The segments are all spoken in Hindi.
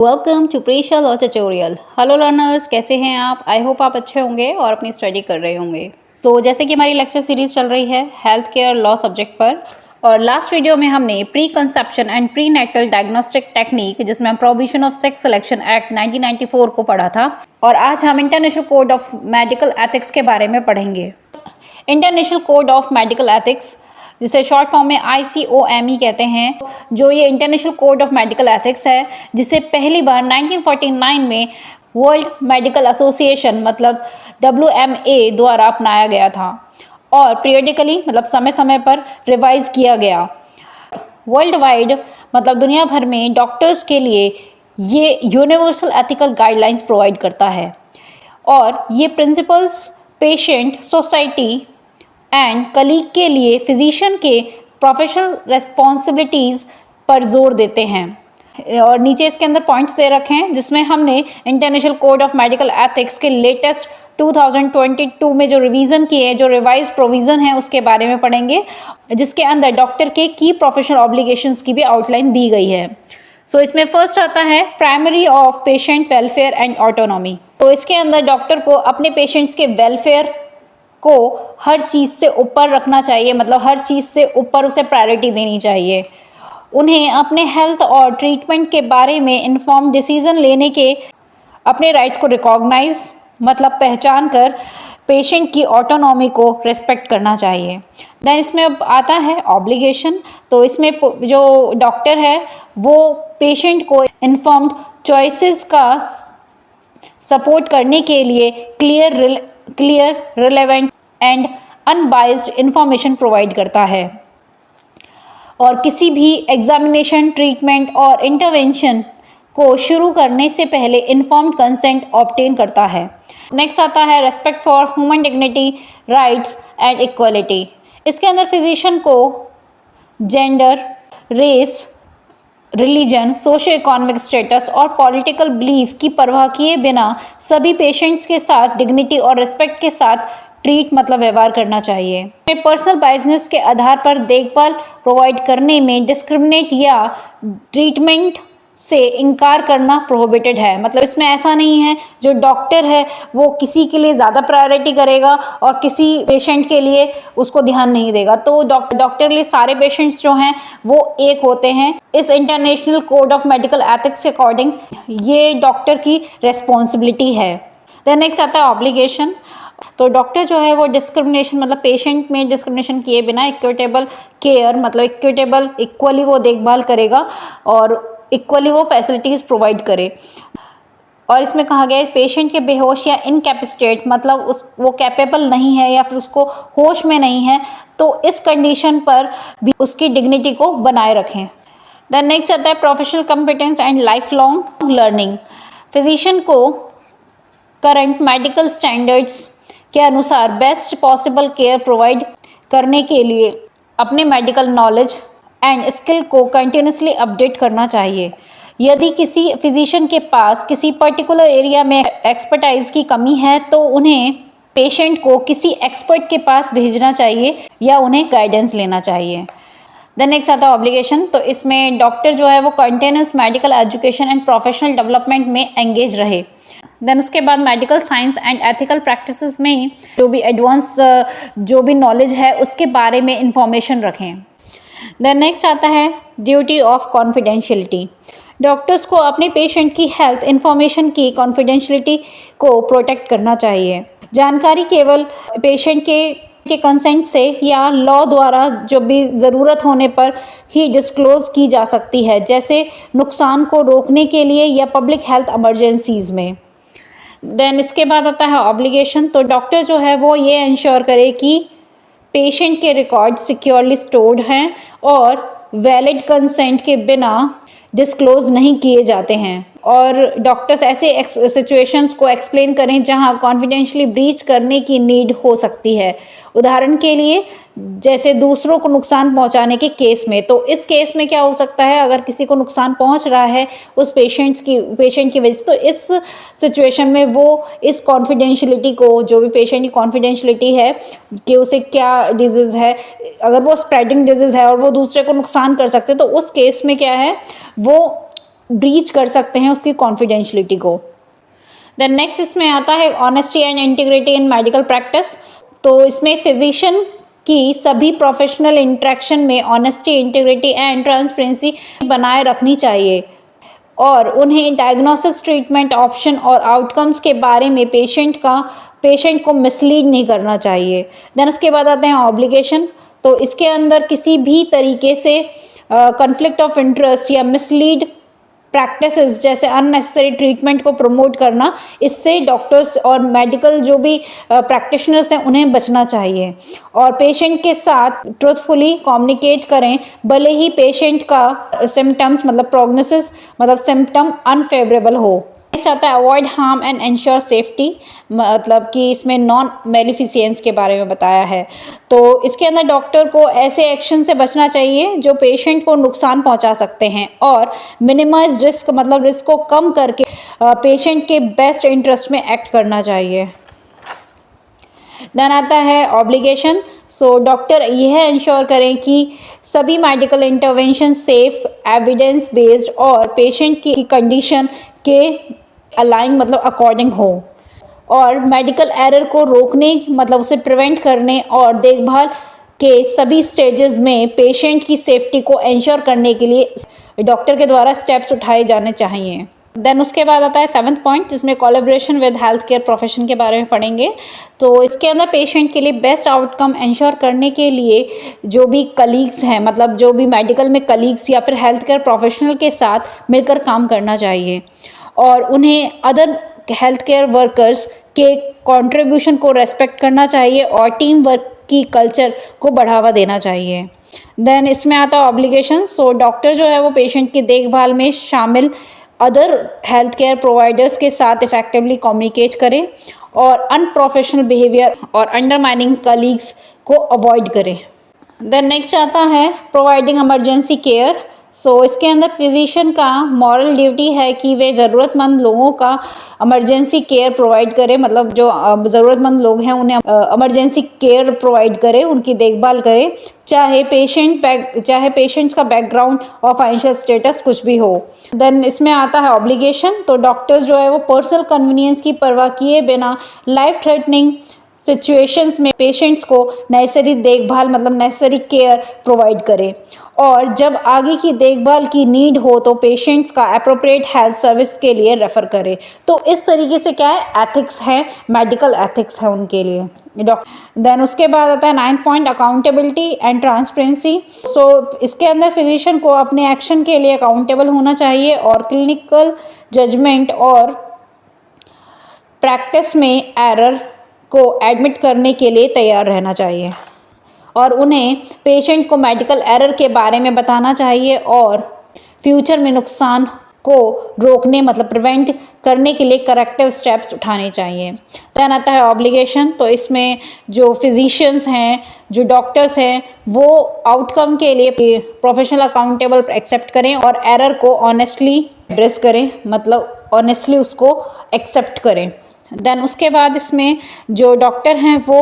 Welcome to Prisha law tutorial. Hello learners, कैसे हैं आप? आई होप आप अच्छे होंगे और अपनी स्टडी कर रहे होंगे। तो जैसे कि हमारी लेक्चर सीरीज चल रही है हेल्थ केयर लॉ सब्जेक्ट पर, और लास्ट वीडियो में हमने pre conception and pre natal diagnostic technique जिसमें हम prohibition of sex selection act 1994 को पढ़ा था, और आज हम international code of medical ethics के बारे में पढ़ेंगे। International code of medical ethics, जिसे शॉर्ट फॉर्म में ICOME कहते हैं, जो ये international code of medical ethics है, जिसे पहली बार 1949 में वर्ल्ड मेडिकल एसोसिएशन मतलब WMA द्वारा अपनाया गया था और पीरियडिकली मतलब समय समय पर रिवाइज किया गया। वर्ल्ड वाइड मतलब दुनिया भर में डॉक्टर्स के लिए ये यूनिवर्सल एथिकल गाइडलाइंस प्रोवाइड करता है, और ये principles patient, society and colleague के लिए फिजिशियन के प्रोफेशनल रेस्पॉन्सिबिलिटीज़ पर जोर देते हैं। और नीचे इसके अंदर पॉइंट्स दे रखे हैं जिसमें हमने international code of medical ethics के लेटेस्ट 2022 में जो रिवीजन किए, जो रिवाइज प्रोविज़न है, उसके बारे में पढ़ेंगे, जिसके अंदर डॉक्टर के की प्रोफेशनल ऑब्लिगेशंस की भी आउटलाइन दी गई है। सो इसमें फर्स्ट आता है primary of patient welfare and autonomy. तो इसके अंदर डॉक्टर को अपने पेशेंट्स के वेलफेयर को हर चीज़ से ऊपर रखना चाहिए, मतलब हर चीज़ से ऊपर उसे प्रायोरिटी देनी चाहिए। उन्हें अपने हेल्थ और ट्रीटमेंट के बारे में इन्फॉर्म डिसीजन लेने के, अपने राइट्स को रिकॉग्नाइज मतलब पहचान कर पेशेंट की ऑटोनॉमी को रेस्पेक्ट करना चाहिए। देन इसमें अब आता है ऑब्लिगेशन। तो इसमें जो डॉक्टर है वो पेशेंट को इन्फॉर्म्ड चॉइसेस का सपोर्ट करने के लिए clear, relevant and unbiased information provide करता है, और किसी भी एग्जामिनेशन, ट्रीटमेंट और इंटरवेंशन को शुरू करने से पहले इन्फॉर्म्ड कंसेंट ऑब्टेन करता है। नेक्स्ट आता है respect for human dignity, rights and equality. इसके अंदर फिजिशियन को gender, race, religion, socio economic status और पॉलिटिकल बिलीफ की परवाह किए बिना सभी पेशेंट्स के साथ डिग्निटी और रिस्पेक्ट के साथ ट्रीट मतलब व्यवहार करना चाहिए। पर्सनल बायसनेस के आधार पर देखभाल प्रोवाइड करने में डिस्क्रिमिनेट या ट्रीटमेंट से इनकार करना प्रोहिबिटेड है। मतलब इसमें ऐसा नहीं है जो डॉक्टर है वो किसी के लिए ज़्यादा प्रायोरिटी करेगा और किसी पेशेंट के लिए उसको ध्यान नहीं देगा। तो डॉक्टर के लिए सारे पेशेंट्स जो हैं वो एक होते हैं। इस international code of medical ethics के अकॉर्डिंग ये डॉक्टर की रेस्पॉन्सिबिलिटी है। देन नेक्स्ट आता है ऑब्लिगेशन। तो डॉक्टर जो है वो डिस्क्रिमिनेशन मतलब पेशेंट में डिस्क्रिमिनेशन किए बिना इक्विटेबल केयर मतलब इक्वली वो देखभाल करेगा और इक्वली वो फैसिलिटीज़ प्रोवाइड करे। और इसमें कहा गया है पेशेंट के बेहोश या इनकैपेसिटेट मतलब वो कैपेबल नहीं है या फिर उसको होश में नहीं है, तो इस कंडीशन पर भी उसकी डिग्निटी को बनाए रखें। देन नेक्स्ट आता है professional competence and life long learning. Physician को करंट मेडिकल स्टैंडर्ड्स के अनुसार बेस्ट पॉसिबल केयर प्रोवाइड करने के लिए अपने मेडिकल नॉलेज एंड स्किल को कंटिन्यूसली अपडेट करना चाहिए। यदि किसी फिजिशियन के पास किसी पर्टिकुलर एरिया में एक्सपर्टाइज की कमी है तो उन्हें पेशेंट को किसी एक्सपर्ट के पास भेजना चाहिए या उन्हें गाइडेंस लेना चाहिए। देन नेक्स्ट आता है ऑब्लिगेशन। तो इसमें डॉक्टर जो है वो continuous medical education and professional development में एंगेज रहे। देन उसके बाद medical science and ethical practices में जो भी एडवांस जो भी नॉलेज है उसके बारे में इंफॉर्मेशन रखें। देन नेक्स्ट आता है ड्यूटी ऑफ कॉन्फिडेंशियलिटी। डॉक्टर्स को अपने पेशेंट की हेल्थ इंफॉर्मेशन की कॉन्फिडेंशियलिटी को प्रोटेक्ट करना चाहिए। जानकारी केवल पेशेंट के कंसेंट से या लॉ द्वारा जो भी ज़रूरत होने पर ही डिस्क्लोज की जा सकती है, जैसे नुकसान को रोकने के लिए या पब्लिक हेल्थ इमरजेंसीज में। देन इसके बाद आता है ऑब्लिगेशन। तो डॉक्टर जो है वो ये इंश्योर करे कि पेशेंट के रिकॉर्ड सिक्योरली स्टोर्ड हैं और वैलिड कंसेंट के बिना डिस्क्लोज नहीं किए जाते हैं, और डॉक्टर्स ऐसे सिचुएशंस को एक्सप्लेन करें जहां कॉन्फिडेंशियली ब्रीच करने की नीड हो सकती है। उदाहरण के लिए जैसे दूसरों को नुकसान पहुंचाने के केस में। तो इस केस में क्या हो सकता है, अगर किसी को नुकसान पहुंच रहा है उस पेशेंट की वजह से, तो इस सिचुएशन में वो इस कॉन्फिडेंशियलिटी को, जो भी पेशेंट की कॉन्फिडेंशियलिटी है कि उसे क्या डिजीज़ है, अगर वो स्प्रेडिंग डिजीज़ है और वो दूसरे को नुकसान कर सकते हैं, तो उस केस में क्या है वो ब्रीच कर सकते हैं उसकी कॉन्फिडेंशियलिटी को। देन नेक्स्ट इसमें आता है honesty and integrity in medical practice. तो इसमें फिजिशियन की सभी प्रोफेशनल इंटरेक्शन में ऑनेस्टी, इंटीग्रिटी एंड ट्रांसपेरेंसी बनाए रखनी चाहिए और उन्हें डायग्नोसिस, ट्रीटमेंट ऑप्शन और आउटकम्स के बारे में पेशेंट को मिसलीड नहीं करना चाहिए। देन उसके बाद आते हैं ऑब्लिगेशन। तो इसके अंदर किसी भी तरीके से कॉन्फ्लिक्ट ऑफ इंटरेस्ट या मिसलीड प्रैक्टिसेस जैसे अननेसेसरी ट्रीटमेंट को प्रमोट करना, इससे डॉक्टर्स और मेडिकल जो भी प्रैक्टिशनर्स हैं उन्हें बचना चाहिए और पेशेंट के साथ ट्रूथफुली कम्युनिकेट करें, भले ही पेशेंट का सिम्टम्स मतलब प्रोग्नोसिस मतलब सिम्टम अनफेवरेबल हो। नेक्स्ट आता है avoid harm and ensure safety, मतलब कि इसमें नॉन मेलिफिसेंस के बारे में बताया है। तो इसके अंदर डॉक्टर को ऐसे एक्शन से बचना चाहिए जो पेशेंट को नुकसान पहुंचा सकते हैं और मिनिमाइज रिस्क मतलब रिस्क को कम करके पेशेंट के बेस्ट इंटरेस्ट में एक्ट करना चाहिए। देन आता है ऑब्लिगेशन। सो डॉक्टर यह इंश्योर करें कि सभी medical intervention safe, evidence based और पेशेंट की कंडीशन के अलाइन मतलब अकॉर्डिंग हो और मेडिकल एरर को रोकने मतलब उसे प्रिवेंट करने और देखभाल के सभी स्टेजेस में पेशेंट की सेफ्टी को इंश्योर करने के लिए डॉक्टर के द्वारा स्टेप्स उठाए जाने चाहिए। देन उसके बाद आता है 7th पॉइंट, जिसमें collaboration with health care profession के बारे में पढ़ेंगे। तो इसके अंदर पेशेंट के लिए बेस्ट आउटकम इंश्योर करने के लिए जो भी कलीग्स हैं मतलब जो भी मेडिकल में कलीग्स या फिर हेल्थ केयर प्रोफेशनल के साथ मिलकर काम करना चाहिए और उन्हें अदर हेल्थ केयर वर्कर्स के कंट्रीब्यूशन को रेस्पेक्ट करना चाहिए और टीम वर्क की कल्चर को बढ़ावा देना चाहिए। देन इसमें आता है ऑब्लिगेशन। सो डॉक्टर जो है वो पेशेंट की देखभाल में शामिल अदर हेल्थ केयर प्रोवाइडर्स के साथ इफेक्टिवली कम्युनिकेट करें और अनप्रोफेशनल बिहेवियर और अंडरमाइनिंग कलीग्स को अवॉइड करें। देन नेक्स्ट आता है प्रोवाइडिंग इमरजेंसी केयर। सो इसके अंदर फिजिशियन का मॉरल ड्यूटी है कि वे ज़रूरतमंद लोगों का इमरजेंसी केयर प्रोवाइड करें, मतलब जो ज़रूरतमंद लोग हैं उन्हें इमरजेंसी केयर प्रोवाइड करें, उनकी देखभाल करें, चाहे पेशेंट का बैकग्राउंड और फाइनेंशियल स्टेटस कुछ भी हो। देन इसमें आता है ऑब्लिगेशन। तो डॉक्टर्स जो है वो पर्सनल कन्वीनियंस की परवाह किए बिना लाइफ थ्रेटनिंग सिचुएशंस में पेशेंट्स को नेसेसरी देखभाल मतलब नेसेसरी केयर प्रोवाइड करें और जब आगे की देखभाल की नीड हो तो पेशेंट्स का एप्रोप्रिएट हेल्थ सर्विस के लिए रेफ़र करें। तो इस तरीके से क्या है, एथिक्स है, मेडिकल एथिक्स है उनके लिए। देन उसके बाद आता है 9th point, accountability and transparency. So इसके अंदर फिजिशियन को अपने एक्शन के लिए अकाउंटेबल होना चाहिए और क्लिनिकल जजमेंट और प्रैक्टिस में एरर को एडमिट करने के लिए तैयार रहना चाहिए और उन्हें पेशेंट को मेडिकल एरर के बारे में बताना चाहिए और फ्यूचर में नुकसान को रोकने मतलब प्रिवेंट करने के लिए करेक्टिव स्टेप्स उठाने चाहिए। देन आता है ऑब्लिगेशन। तो इसमें जो फिजिशियंस हैं, जो डॉक्टर्स हैं, वो आउटकम के लिए प्रोफेशनल अकाउंटेबल एक्सेप्ट करें और एरर को ऑनेस्टली एड्रेस करें, मतलब ऑनेस्टली उसको एक्सेप्ट करें। देन उसके बाद इसमें जो डॉक्टर हैं वो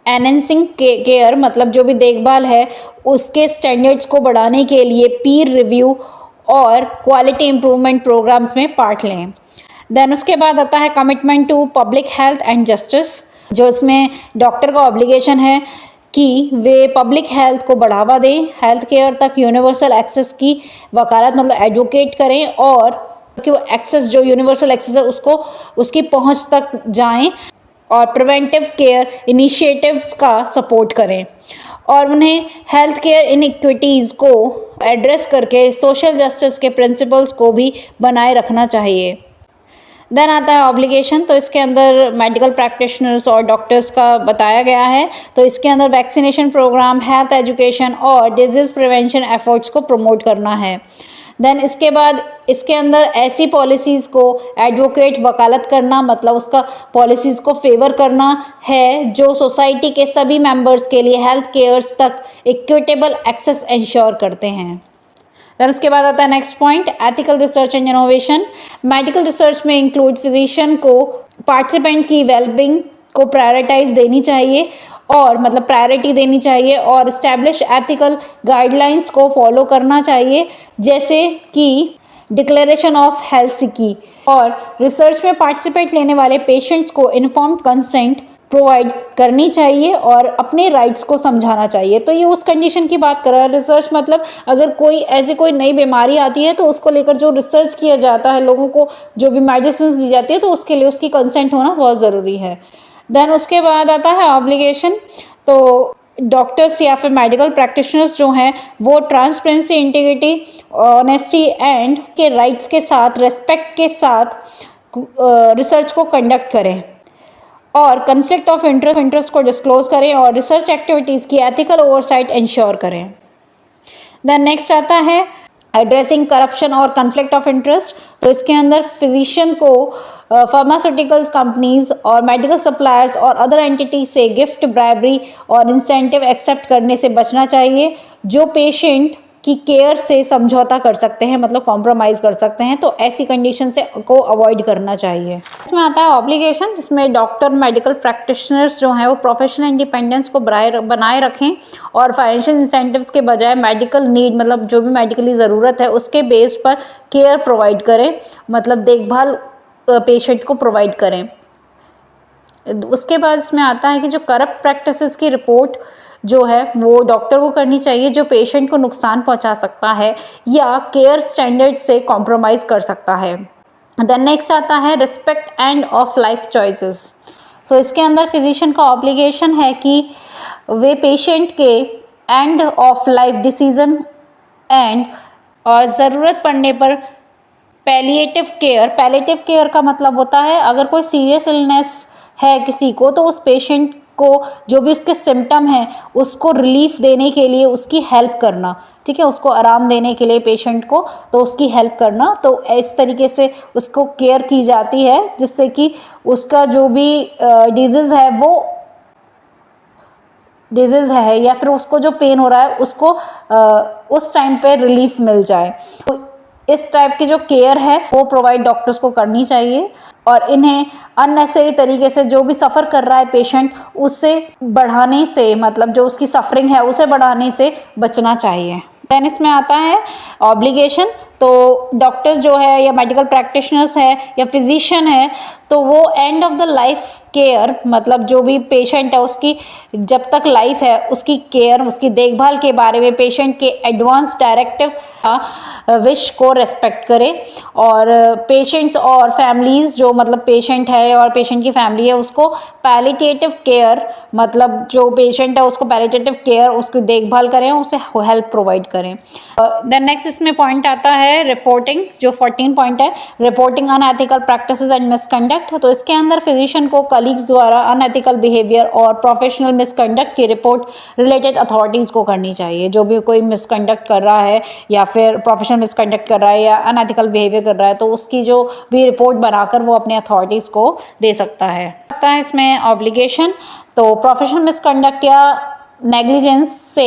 एनहेंसिंग केयर मतलब जो भी देखभाल है उसके स्टैंडर्ड्स को बढ़ाने के लिए पीर रिव्यू और क्वालिटी इम्प्रूवमेंट प्रोग्राम्स में पार्ट लें। देन उसके बाद आता है commitment to public health and justice, जो इसमें डॉक्टर का ऑब्लिगेशन है कि वे पब्लिक हेल्थ को बढ़ावा दें, हेल्थ केयर तक यूनिवर्सल एक्सेस की वकालत मतलब एडवोकेट करें और कि वो एक्सेस जो यूनिवर्सल एक्सेस है उसको उसकी पहुंच तक जाएं और प्रिवेंटिव केयर इनिशिएटिव्स का सपोर्ट करें और उन्हें हेल्थ केयर इनइक्विटीज़ को एड्रेस करके सोशल जस्टिस के प्रिंसिपल्स को भी बनाए रखना चाहिए। देन आता है ऑब्लिगेशन। तो इसके अंदर मेडिकल प्रैक्टिशनर्स और डॉक्टर्स का बताया गया है। तो इसके अंदर वैक्सीनेशन प्रोग्राम, हेल्थ एजुकेशन और डिजीज़ प्रिवेंशन एफर्ट्स को प्रमोट करना है। देन इसके बाद इसके अंदर ऐसी पॉलिसीज़ को एडवोकेट वकालत करना मतलब उसका पॉलिसीज़ को फेवर करना है जो सोसाइटी के सभी मेंबर्स के लिए हेल्थ केयर्स तक इक्विटेबल एक्सेस इंश्योर करते हैं। देन उसके बाद आता है next point, ethical research and innovation. Medical research में इंक्लूड फिजिशियन को पार्टिसिपेंट की वेलबींग को प्रायोरिटाइज देनी चाहिए और मतलब प्रायोरिटी देनी चाहिए और इस्टेब्लिश एथिकल गाइडलाइंस को फॉलो करना चाहिए, जैसे कि डिक्लेरेशन ऑफ हेल्थ की, और रिसर्च में पार्टिसिपेट लेने वाले पेशेंट्स को इन्फॉर्म्ड कंसेंट प्रोवाइड करनी चाहिए और अपने राइट्स को समझाना चाहिए। तो ये उस कंडीशन की बात कर रहा है। रिसर्च मतलब अगर कोई नई बीमारी आती है तो उसको लेकर जो रिसर्च किया जाता है, लोगों को जो भी मेडिसिन दी जाती है, तो उसके लिए उसकी कंसेंट होना बहुत ज़रूरी है। देन उसके बाद आता है ऑब्लिगेशन। तो डॉक्टर्स या फिर मेडिकल प्रैक्टिशनर्स जो हैं वो ट्रांसपेरेंसी, इंटीग्रिटी, ऑनेस्टी एंड के राइट्स के साथ, रेस्पेक्ट के साथ रिसर्च को कंडक्ट करें और कन्फ्लिक्ट ऑफ इंटरेस्ट को डिस्क्लोज करें और रिसर्च एक्टिविटीज़ की एथिकल ओवरसाइट इंश्योर करें। देन नेक्स्ट आता है एड्रेसिंग करप्शन और कन्फ्लिक्ट ऑफ इंटरेस्ट। तो इसके अंदर फिजिशियन को फार्मास्यूटिकल्स कंपनीज और मेडिकल सप्लायर्स और अदर एंटिटी से गिफ्ट, ब्राइबरी और इंसेंटिव एक्सेप्ट करने से बचना चाहिए जो पेशेंट की केयर से समझौता कर सकते हैं, मतलब कॉम्प्रोमाइज़ कर सकते हैं। तो ऐसी कंडीशन से को अवॉइड करना चाहिए। इसमें आता है ऑब्लिगेशन, जिसमें डॉक्टर, मेडिकल प्रैक्टिशनर्स जो हैं वो प्रोफेशनल इंडिपेंडेंस को बनाए रखें और फाइनेंशियल इंसेंटिव्स के बजाय मेडिकल नीड, मतलब जो भी मेडिकली ज़रूरत है उसके बेस पर केयर प्रोवाइड करें, मतलब देखभाल पेशेंट को प्रोवाइड करें। उसके बाद इसमें आता है कि जो करप्ट प्रैक्टिसेस की रिपोर्ट जो है वो डॉक्टर को करनी चाहिए जो पेशेंट को नुकसान पहुंचा सकता है या केयर स्टैंडर्ड से कॉम्प्रोमाइज़ कर सकता है। देन नेक्स्ट आता है respect end of life choices. So इसके अंदर फिजिशियन का ऑब्लिगेशन है कि वे पेशेंट के end of life decision and और ज़रूरत पड़ने पर पैलिएटिव केयर का मतलब होता है अगर कोई सीरियस इलनेस है किसी को तो उस पेशेंट को जो भी उसके सिम्टम हैं उसको रिलीफ देने के लिए उसकी हेल्प करना, ठीक है, उसको आराम देने के लिए पेशेंट को तो उसकी हेल्प करना। तो इस तरीके से उसको केयर की जाती है जिससे कि उसका जो भी डिजीज़ है या फिर उसको जो पेन हो रहा है उसको उस टाइम पे रिलीफ मिल जाए। तो इस टाइप की जो केयर है वो प्रोवाइड डॉक्टर्स को करनी चाहिए और इन्हें अननेसेसरी तरीके से जो भी सफ़र कर रहा है पेशेंट उससे बढ़ाने से, मतलब जो उसकी सफरिंग है उसे बढ़ाने से बचना चाहिए। देन इसमें आता है ऑब्लिगेशन। तो डॉक्टर्स जो है या मेडिकल प्रैक्टिशनर्स है या फिजिशियन है तो वो end of the life care, मतलब जो भी पेशेंट है उसकी जब तक लाइफ है उसकी केयर, उसकी देखभाल के बारे में पेशेंट के एडवांस डायरेक्टिव विश को रेस्पेक्ट करें और पेशेंट्स और फैमिलीज़ जो मतलब पेशेंट है और पेशेंट की फैमिली है उसको पैलिएटिव केयर, मतलब जो पेशेंट है उसको पैलिएटिव केयर, उसकी देखभाल करें, उसे हेल्प प्रोवाइड करें। देन नेक्स्ट इसमें पॉइंट आता है रिपोर्टिंग, जो 14 पॉइंट है, reporting unethical practices and misconduct. तो इसके अंदर फिजिशियन को कलीग्स द्वारा अनएथिकल बिहेवियर और प्रोफेशनल मिसकंडक्ट की रिपोर्ट रिलेटेड अथॉरिटीज़ को करनी चाहिए। जो भी कोई मिसकंडक्ट कर रहा है या फिर प्रोफेशनल मिसकंडक्ट कर रहा है या अनएथिकल बिहेवियर कर रहा है तो उसकी जो भी रिपोर्ट बनाकर वो अपने अथॉरिटीज़ को दे सकता है। आता है इसमें ऑब्लिगेशन। तो प्रोफेशनल मिसकंडक्ट या नेग्लिजेंस से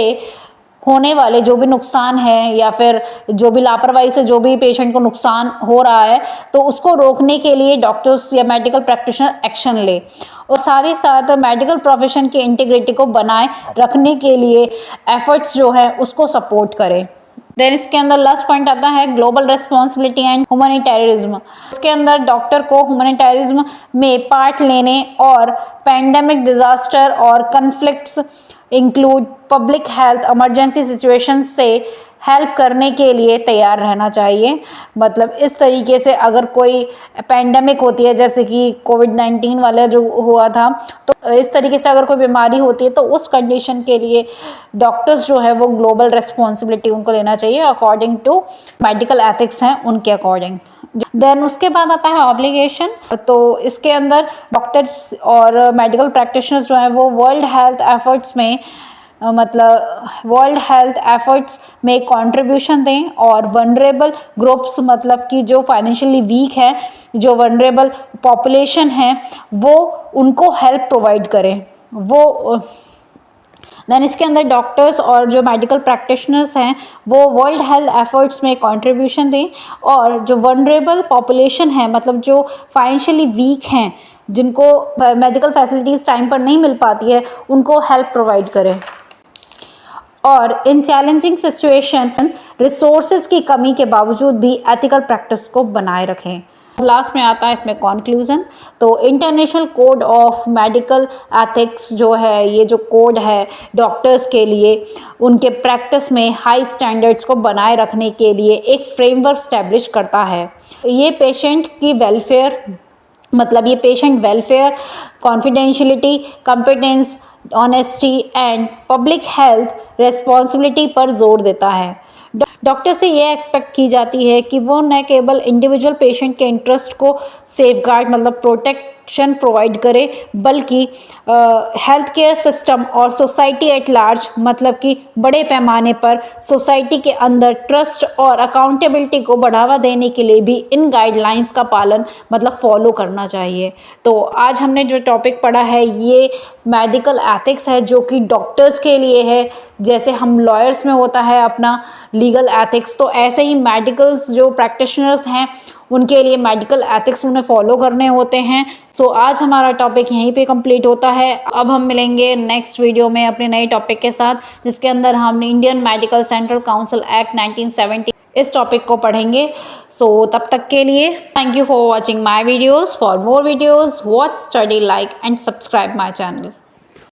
होने वाले जो भी नुकसान है या फिर जो भी लापरवाही से जो भी पेशेंट को नुकसान हो रहा है तो उसको रोकने के लिए डॉक्टर्स या मेडिकल प्रैक्टिशनर एक्शन ले और साथ ही साथ मेडिकल प्रोफेशन की इंटीग्रिटी को बनाए रखने के लिए एफर्ट्स जो है उसको सपोर्ट करें। देन इसके अंदर लास्ट पॉइंट आता है ग्लोबल रिस्पॉन्सिबिलिटी एंड ह्यूमैनिटेरियनिज्म। इसके अंदर डॉक्टर को ह्यूमैनिटेरियनिज्म में पार्ट लेने और पैंडेमिक डिजास्टर और conflicts include public health emergency situation से हेल्प करने के लिए तैयार रहना चाहिए। मतलब इस तरीके से अगर कोई पैंडेमिक होती है जैसे कि कोविड-19 वाला जो हुआ था तो इस तरीके से अगर कोई बीमारी होती है तो उस कंडीशन के लिए डॉक्टर्स जो है वो ग्लोबल रिस्पॉन्सिबिलिटी उनको लेना चाहिए अकॉर्डिंग टू मेडिकल एथिक्स हैं उनके अकॉर्डिंग। देन उसके बाद आता है ऑब्लिगेशन। तो इसके अंदर डॉक्टर्स और मेडिकल प्रैक्टिशनर्स जो हैं वो वर्ल्ड हेल्थ एफर्ट्स में कंट्रीब्यूशन दें और वनरेबल ग्रुप्स, मतलब कि जो फाइनेंशियली वीक है, जो वनरेबल पॉपुलेशन है वो उनको हेल्प प्रोवाइड करें। देन इसके अंदर डॉक्टर्स और जो मेडिकल प्रैक्टिशनर्स हैं वो वर्ल्ड हेल्थ एफर्ट्स में कंट्रीब्यूशन दें और जो वनरेबल पॉपुलेशन है, मतलब जो फाइनेंशियली वीक हैं, जिनको मेडिकल फैसिलिटीज़ टाइम पर नहीं मिल पाती है, उनको हेल्प प्रोवाइड करें। और इन चैलेंजिंग सिचुएशन रिसोर्सेज की कमी के बावजूद भी एथिकल प्रैक्टिस को बनाए रखें। लास्ट में आता है इसमें कॉन्क्लूजन। तो international code of medical ethics जो है, ये जो कोड है डॉक्टर्स के लिए उनके प्रैक्टिस में हाई स्टैंडर्ड्स को बनाए रखने के लिए एक फ्रेमवर्क स्टैब्लिश करता है। ये पेशेंट की वेलफेयर, मतलब ये patient welfare, confidentiality, competence, honesty and public health responsibility पर जोर देता है। डॉक्टर से ये एक्सपेक्ट की जाती है कि वो न केवल इंडिविजुअल पेशेंट के इंटरेस्ट को सेफगार्ड मतलब प्रोटेक्शन प्रोवाइड करे, बल्कि हेल्थ केयर सिस्टम और सोसाइटी एट लार्ज मतलब कि बड़े पैमाने पर सोसाइटी के अंदर ट्रस्ट और अकाउंटेबिलिटी को बढ़ावा देने के लिए भी इन गाइडलाइंस का पालन मतलब फॉलो करना चाहिए। तो आज हमने जो टॉपिक पढ़ा है ये मेडिकल एथिक्स है, जो कि डॉक्टर्स के लिए है। जैसे हम लॉयर्स में होता है अपना लीगल एथिक्स, तो ऐसे ही मेडिकल्स जो प्रैक्टिशनर्स हैं उनके लिए मेडिकल एथिक्स उन्हें फॉलो करने होते हैं। सो आज हमारा टॉपिक यहीं पे कंप्लीट होता है। अब हम मिलेंगे नेक्स्ट वीडियो में अपने नए टॉपिक के साथ, जिसके अंदर हम Indian medical central council act 1970 इस टॉपिक को पढ़ेंगे। सो तब तक के लिए thank you for watching my videos. For more videos watch, study, like and subscribe my channel.